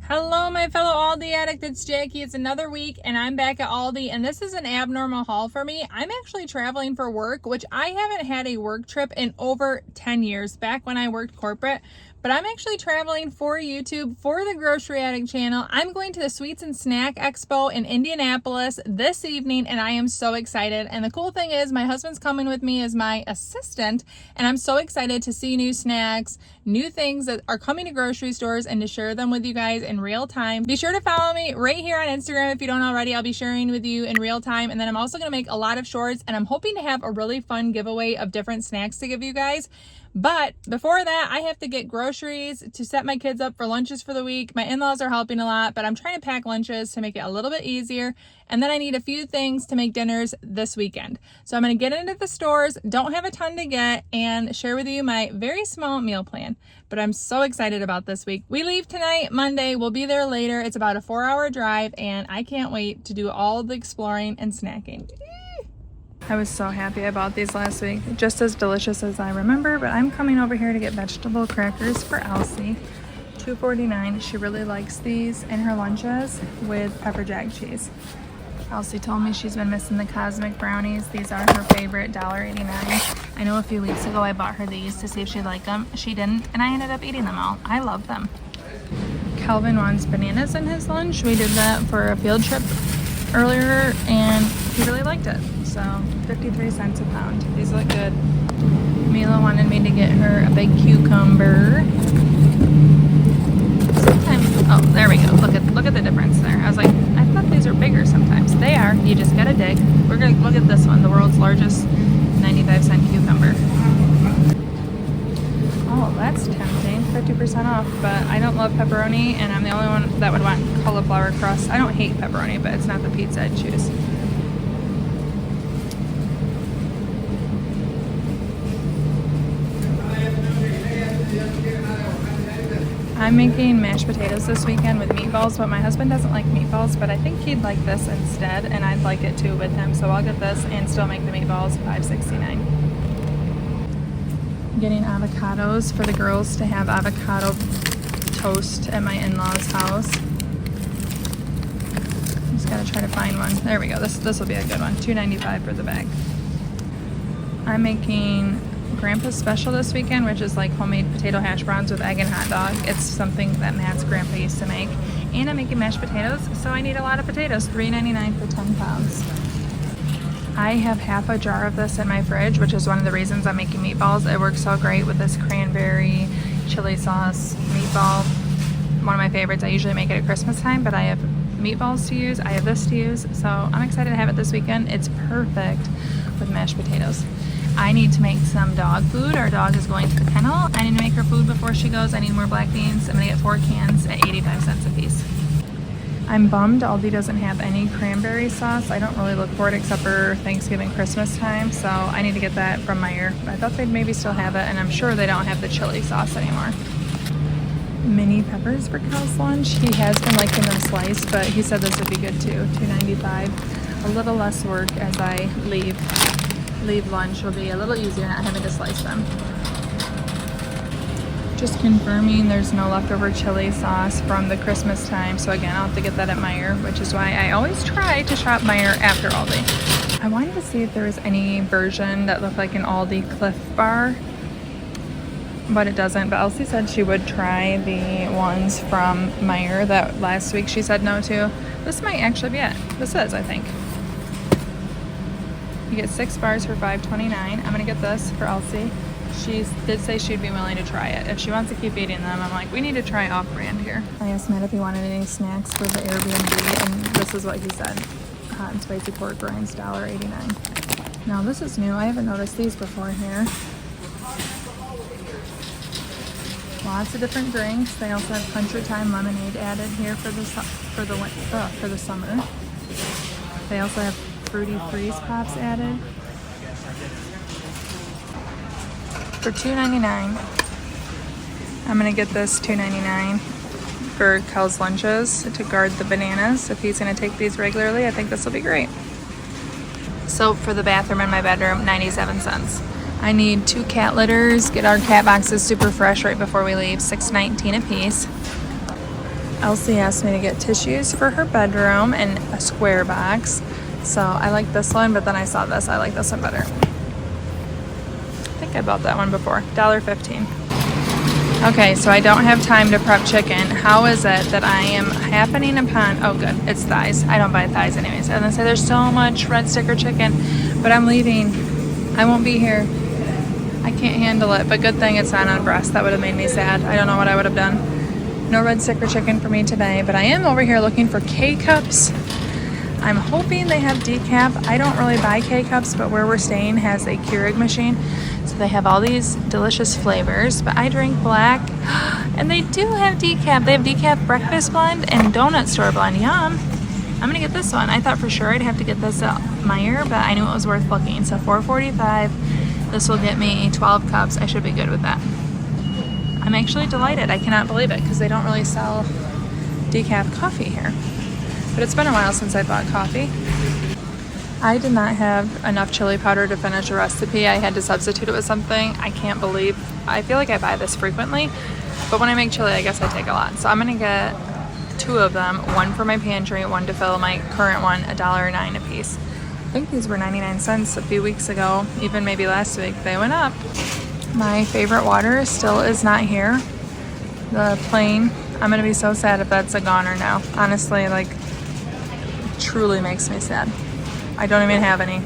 Hello, my fellow Aldi addict. It's Jackie. It's another week, and I'm back at Aldi, and this is an abnormal haul for me. I'm actually traveling for work, which I haven't had a work trip in over 10 years, back when I worked corporate. But I'm actually traveling for YouTube for the Grocery Addict channel. I'm going to the Sweets and Snack Expo in Indianapolis this evening, and I am so excited. And the cool thing is my husband's coming with me as my assistant, and I'm so excited to see new snacks, new things that are coming to grocery stores, and to share them with you guys in real time. Be sure to follow me right here on Instagram if you don't already. I'll be sharing with you in real time, and then I'm also going to make a lot of shorts, and I'm hoping to have a really fun giveaway of different snacks to give you guys. But before that, I have to get groceries to set my kids up for lunches for the week. My in-laws are helping a lot, but I'm trying to pack lunches to make it a little bit easier. And then I need a few things to make dinners this weekend. So I'm going to get into the stores, don't have a ton to get, and share with you my very small meal plan. But I'm so excited about this week. We leave tonight, Monday. We'll be there later. It's about a 4-hour drive, and I can't wait to do all the exploring and snacking. I was so happy about these last week, just as delicious as I remember, but I'm coming over here to get vegetable crackers for Elsie. $2.49. She really likes these in her lunches with pepper jack cheese. Elsie told me she's been missing the cosmic brownies. These are her favorite, $1.89. I know a few weeks ago I bought her these to see if she'd like them. She didn't, and I ended up eating them all. I love them. Calvin wants bananas in his lunch. We did that for a field trip earlier, and he really liked it. So 53 cents a pound. These look good. Mila wanted me to get her a big cucumber. Sometimes, oh, there we go. Look at the difference there. I was like, I thought these were bigger sometimes. They are. You just gotta dig. We're gonna look at this one, the world's largest 95-cent cucumber. Oh, that's tempting. 50% off, but I don't love pepperoni, and I'm the only one that would want cauliflower crust. I don't hate pepperoni, but it's not the pizza I'd choose. I'm making mashed potatoes this weekend with meatballs, but my husband doesn't like meatballs, but I think he'd like this instead, and I'd like it too with him, so I'll get this and still make the meatballs. $5.69. Getting avocados for the girls to have avocado toast at my in-laws' house. Just gotta try to find one. There we go. This will be a good one. $2.95 for the bag. I'm making Grandpa's special this weekend, which is like homemade potato hash browns with egg and hot dog. It's something that Matt's grandpa used to make. And I'm making mashed potatoes, so I need a lot of potatoes. $3.99 for 10 pounds. I have half a jar of this in my fridge, which is one of the reasons I'm making meatballs. It works so great with this cranberry chili sauce meatball. One of my favorites. I usually make it at Christmas time, but I have meatballs to use. I have this to use, so I'm excited to have it this weekend. It's perfect with mashed potatoes. I need to make some dog food. Our dog is going to the kennel. I need to make her food before she goes. I need more black beans. I'm gonna get 4 cans at 85 cents a piece. I'm bummed Aldi doesn't have any cranberry sauce. I don't really look for it except for Thanksgiving, Christmas time, so I need to get that from Meijer. I thought they'd maybe still have it, and I'm sure they don't have the chili sauce anymore. Mini peppers for Cal's lunch. He has been liking them sliced, but he said this would be good too. $2.95. A little less work as I leave lunch. Will be a little easier not having to slice them. Just confirming there's no leftover chili sauce from the Christmas time, so again I'll have to get that at Meijer, which is why I always try to shop Meijer after Aldi. I wanted to see if there was any version that looked like an Aldi Cliff Bar, but it doesn't. But Elsie said she would try the ones from Meijer that last week she said no to. This might actually be it. This is, I think. You get 6 bars for $5.29. I'm gonna get this for Elsie. She did say she'd be willing to try it. If she wants to keep eating them, I'm like, we need to try off-brand here. I asked Matt if he wanted any snacks for the Airbnb, and this is what he said. Hot and spicy pork rinds, $1.89. Now this is new. I haven't noticed these before here. Lots of different drinks. They also have Country Time lemonade added here for the summer. They also have Fruity Freeze Pops added. For $2.99. I'm gonna get this $2.99 for Kel's lunches to guard the bananas. If he's gonna take these regularly, I think this will be great. Soap for the bathroom in my bedroom, 97 cents. I need 2 cat litters. Get our cat boxes super fresh right before we leave, $6.19 a piece. Elsie asked me to get tissues for her bedroom and a square box. So I like this one, but then I saw this. I like this one better. I think I bought that one before. $1.15. Okay, so I don't have time to prep chicken. How is it that I am happening upon, oh good, it's thighs. I don't buy thighs anyways. And then say there's so much red sticker chicken, but I'm leaving. I won't be here. I can't handle it, but good thing it's not on breast. That would have made me sad. I don't know what I would have done. No red sticker chicken for me today, but I am over here looking for K-Cups. I'm hoping they have decaf. I don't really buy K-Cups, but where we're staying has a Keurig machine. So they have all these delicious flavors, but I drink black. And they do have decaf. They have decaf breakfast blend and donut store blend. Yum. I'm gonna get this one. I thought for sure I'd have to get this at Meijer, but I knew it was worth looking. So $4.45. This will get me 12 cups. I should be good with that. I'm actually delighted. I cannot believe it because they don't really sell decaf coffee here. But it's been a while since I bought coffee. I did not have enough chili powder to finish a recipe. I had to substitute it with something. I can't believe, I feel like I buy this frequently, but when I make chili, I guess I take a lot. So I'm gonna get 2 of them, one for my pantry, one to fill my current one, $1.09 a piece. I think these were 99 cents a few weeks ago, even maybe last week. They went up. My favorite water still is not here. The plain. I'm gonna be so sad if that's a goner now. Honestly, like, truly makes me sad. I don't even have any.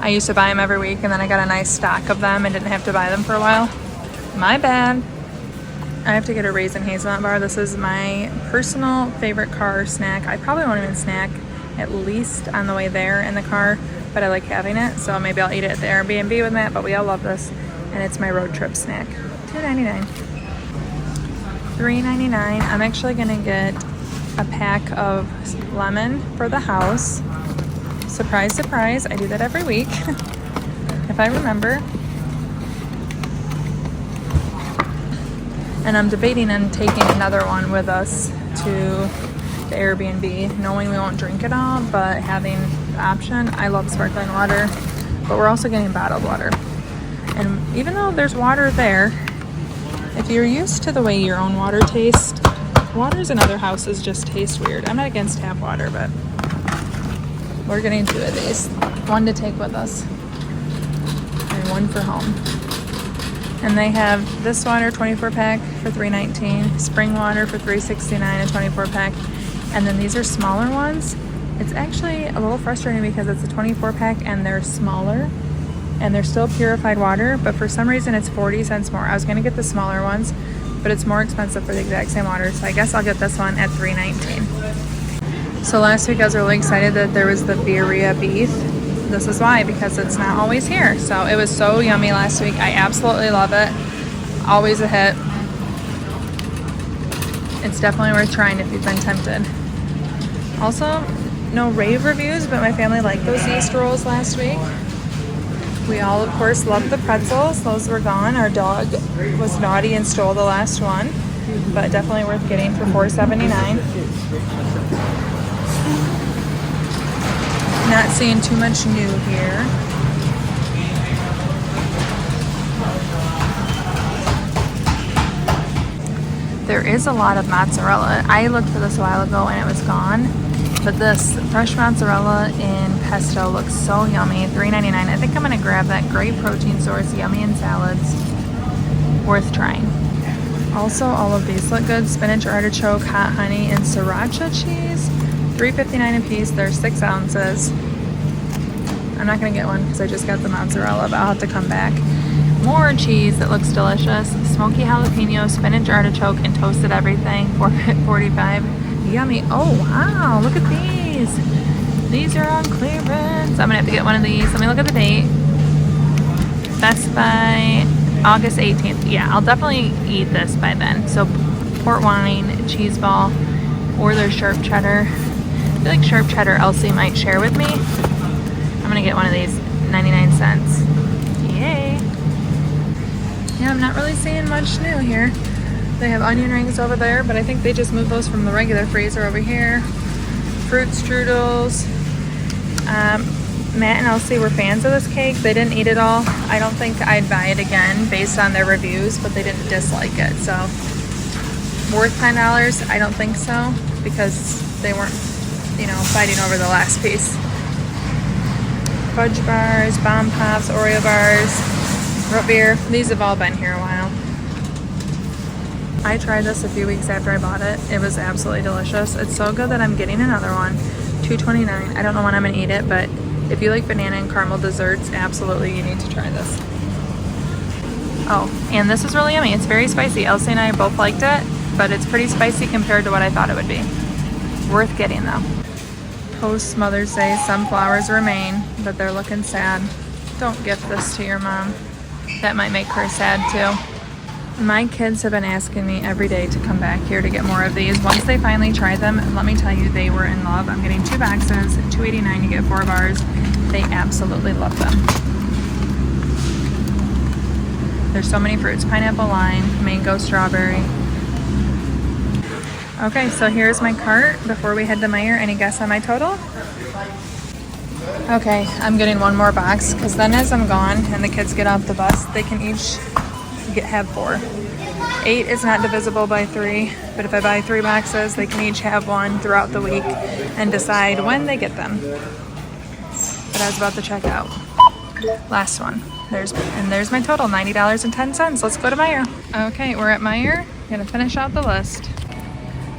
I used to buy them every week and then I got a nice stock of them and didn't have to buy them for a while. My bad. I have to get a raisin hazelnut bar. This is my personal favorite car snack. I probably won't even snack at least on the way there in the car, but I like having it. So maybe I'll eat it at the Airbnb with Matt, but we all love this. And it's my road trip snack. $2.99. $3.99. I'm actually gonna get a pack of lemon for the house. Surprise, surprise, I do that every week, if I remember. And I'm debating on taking another one with us to the Airbnb, knowing we won't drink it all, but having the option. I love sparkling water, but we're also getting bottled water. And even though there's water there, if you're used to the way your own water tastes, waters in other houses just taste weird. I'm not against tap water, but we're getting 2 of these. One to take with us and one for home. And they have this water 24 pack for $3.19, spring water for $3.69, a 24 pack. And then these are smaller ones. It's actually a little frustrating because it's a 24 pack and they're smaller and they're still purified water, but for some reason it's 40 cents more. I was gonna get the smaller ones, but it's more expensive for the exact same water. So I guess I'll get this one at $3.19. So last week I was really excited that there was the birria beef. This is why, because it's not always here. So it was so yummy last week. I absolutely love it. Always a hit. It's definitely worth trying if you've been tempted. Also, no rave reviews, but my family liked those yeast rolls last week. We all, of course, loved the pretzels. Those were gone. Our dog was naughty and stole the last one, but definitely worth getting for $4.79. Not seeing too much new here. There is a lot of mozzarella. I looked for this a while ago and it was gone. But this fresh mozzarella in pesto looks so yummy. $3.99. I think I'm gonna grab that. Great protein source, yummy in salads. Worth trying. Also, all of these look good. Spinach, artichoke, hot honey, and sriracha cheese. $3.59 a piece. They're 6 ounces. I'm not gonna get one because I just got the mozzarella, but I'll have to come back. More cheese that looks delicious. Smoky jalapeno, spinach, artichoke, and toasted everything. $4.45. Yummy. Oh wow, look at these. These are on clearance. I'm gonna have to get one of these. Let me look at the date. Best by August 18th. Yeah, I'll definitely eat this by then. So port wine, cheese ball, or their sharp cheddar. I feel like sharp cheddar Elsie might share with me. I'm gonna get one of these, 99 cents. Yay. Yeah, I'm not really seeing much new here. They have onion rings over there, but I think they just moved those from the regular freezer over here. Fruit strudels. Matt and Elsie were fans of this cake. They didn't eat it all. I don't think I'd buy it again based on their reviews, but they didn't dislike it. So worth $10? I don't think so, because they weren't, you know, fighting over the last piece. Fudge bars, Bomb Pops, Oreo bars, root beer. These have all been here a while. I tried this a few weeks after I bought it. It was absolutely delicious. It's so good that I'm getting another one. $2.29. I don't know when I'm gonna eat it, but if you like banana and caramel desserts, absolutely you need to try this. Oh, and this is really yummy. It's very spicy. Elsie and I both liked it, but it's pretty spicy compared to what I thought it would be. Worth getting though. Post Mother's Day, sunflowers remain, but they're looking sad. Don't gift this to your mom. That might make her sad too. My kids have been asking me every day to come back here to get more of these. Once they finally tried them, let me tell you, they were in love. I'm getting 2 boxes, $2.89, you get 4 bars. They absolutely love them. There's so many fruits: pineapple, lime, mango, strawberry. Okay, so here's my cart before we head to Meijer. Any guess on my total? Okay, I'm getting 1 more box, because then as I'm gone and the kids get off the bus, they can each have 4. 8 is not divisible by 3, but if I buy 3 boxes, they can each have 1 throughout the week and decide when they get them. But I was about to check out. Last one. There's my total, $90.10. Let's go to Meijer. Okay, we're at Meijer. Gonna finish out the list.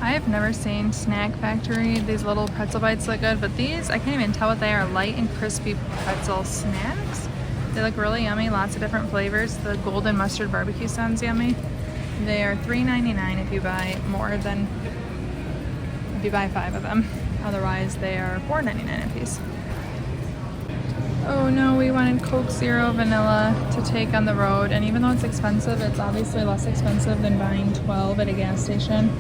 I have never seen Snack Factory. These little pretzel bites look good, but these, I can't even tell what they are. Light and crispy pretzel snacks. They look really yummy, lots of different flavors. The golden mustard barbecue sounds yummy. They are $3.99 if you buy if you buy 5 of them. Otherwise, they are $4.99 a piece. Oh no, we wanted Coke Zero Vanilla to take on the road, and even though it's expensive, it's obviously less expensive than buying 12 at a gas station.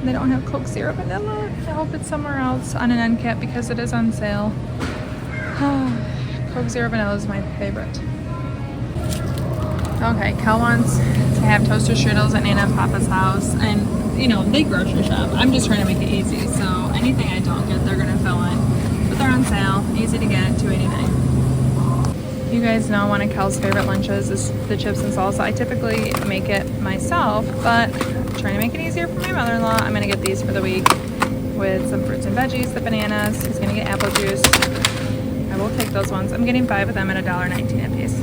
They don't have Coke Zero Vanilla. I hope it's somewhere else on an end cap because it is on sale. Coke Zero Vanilla is my favorite. Okay, Kel wants to have toaster strudels at Nana and Papa's house, and you know, they grocery shop. I'm just trying to make it easy, so anything I don't get, they're gonna fill in. But they're on sale, easy to get, $2.89. You guys know one of Kel's favorite lunches is the chips and salsa. I typically make it myself, but trying to make it easier for my mother-in-law. I'm gonna get these for the week with some fruits and veggies, the bananas. He's gonna get apple juice. I will take those ones. I'm getting 5 of them at $1.19 a piece.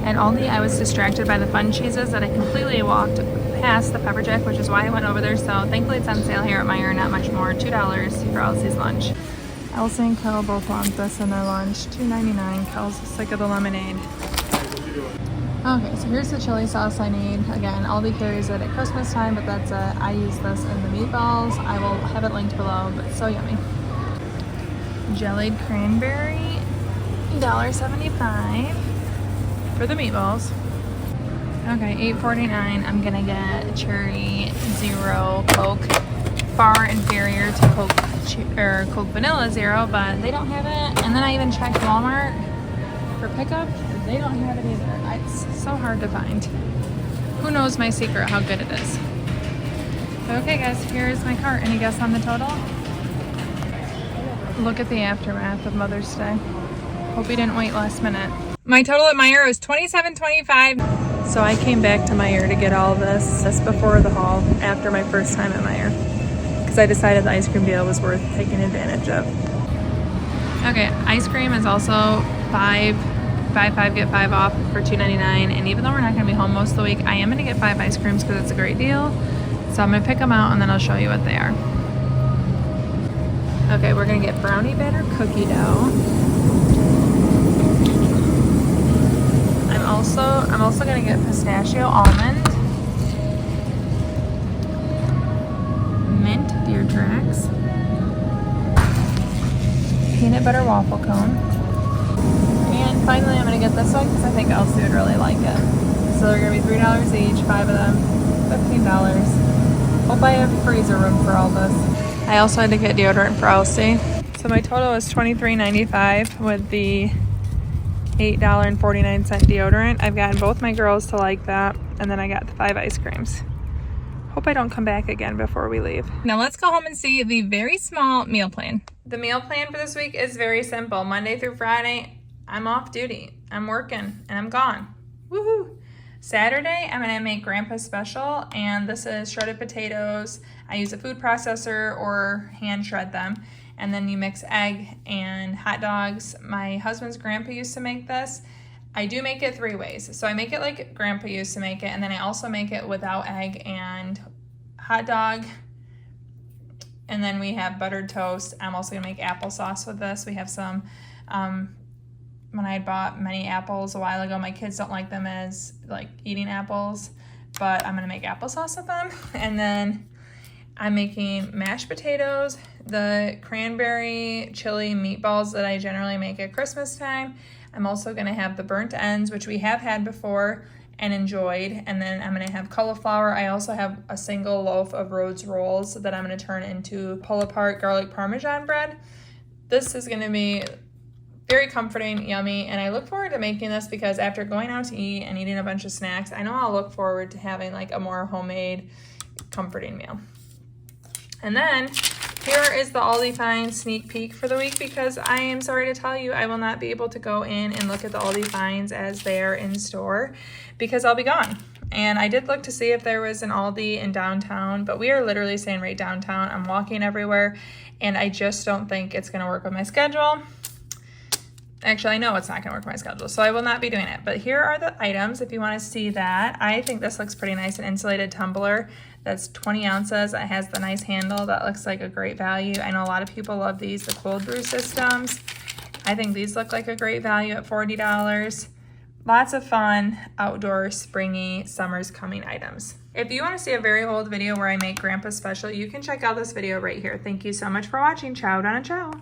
At Aldi, I was distracted by the fun cheeses that I completely walked past the pepper jack, which is why I went over there. So thankfully it's on sale here at Meijer, not much more, $2 for Elsie's lunch. Elsie and Kel both want this in their lunch, $2.99. Kel's sick of the lemonade. Okay, so here's the chili sauce I need. Again, Aldi carries it at Christmas time, but that's it. I use this in the meatballs. I will have it linked below, but it's so yummy. Jellied cranberry, $1.75 for the meatballs. Okay, $8.49. I'm gonna get Cherry Zero Coke. Far inferior to Coke Vanilla Zero, but they don't have it. And then I even checked Walmart for pickup. They don't have it either. It's so hard to find. Who knows my secret, how good it is. Okay guys, here's my cart. Any guess on the total? Look at the aftermath of Mother's Day. Hope you didn't wait last minute. My total at Meijer was $27.25. So I came back to Meijer to get all this just before the haul after my first time at Meijer, because I decided the ice cream deal was worth taking advantage of. Okay, ice cream is also buy 5 get 5 off for $2.99, and even though we're not going to be home most of the week, I am going to get 5 ice creams because it's a great deal. So I'm going to pick them out and then I'll show you what they are. Okay, we're going to get brownie batter cookie dough. I'm also going to get pistachio almond, mint deer tracks, peanut butter waffle cone, and finally I'm going to get this one because I think Elsie would really like it. So they're going to be $3 each, 5 of them, $15. Hope I have freezer room for all this. I also had to get deodorant for Elsie. So my total is $23.95 with the $8.49 deodorant. I've gotten both my girls to like that, and then I got the 5 ice creams. Hope I don't come back again before we leave. Now let's go home and see the very small meal plan. The meal plan for this week is very simple. Monday through Friday, I'm off duty. I'm working and I'm gone. Woohoo! Saturday, I'm gonna make Grandpa's special, and this is shredded potatoes. I use a food processor or hand shred them. And then you mix egg and hot dogs. My husband's grandpa used to make this. I do make it 3 ways. So I make it like Grandpa used to make it, and then I also make it without egg and hot dog. And then we have buttered toast. I'm also gonna make applesauce with this. We have some, when I bought many apples a while ago, my kids don't like them as like eating apples, but I'm gonna make applesauce with them. And then I'm making mashed potatoes, the cranberry chili meatballs that I generally make at Christmas time. I'm also gonna have the burnt ends, which we have had before and enjoyed. And then I'm gonna have cauliflower. I also have a single loaf of Rhodes rolls that I'm gonna turn into pull-apart garlic parmesan bread. This is gonna be very comforting, yummy, and I look forward to making this because after going out to eat and eating a bunch of snacks, I know I'll look forward to having like a more homemade, comforting meal. And then here is the Aldi Finds sneak peek for the week, because I am sorry to tell you I will not be able to go in and look at the Aldi Finds as they are in store because I'll be gone. And I did look to see if there was an Aldi in downtown, but we are literally staying right downtown. I'm walking everywhere, and I just don't think it's gonna work with my schedule. Actually, I know it's not gonna work with my schedule, so I will not be doing it. But here are the items if you wanna see that. I think this looks pretty nice, an insulated tumbler that's 20 ounces. It has the nice handle that looks like a great value. I know a lot of people love these, the cold brew systems. I think these look like a great value at $40. Lots of fun, outdoor, springy, summer's coming items. If you wanna see a very old video where I make Grandpa's special, you can check out this video right here. Thank you so much for watching. Ciao, Donna, ciao.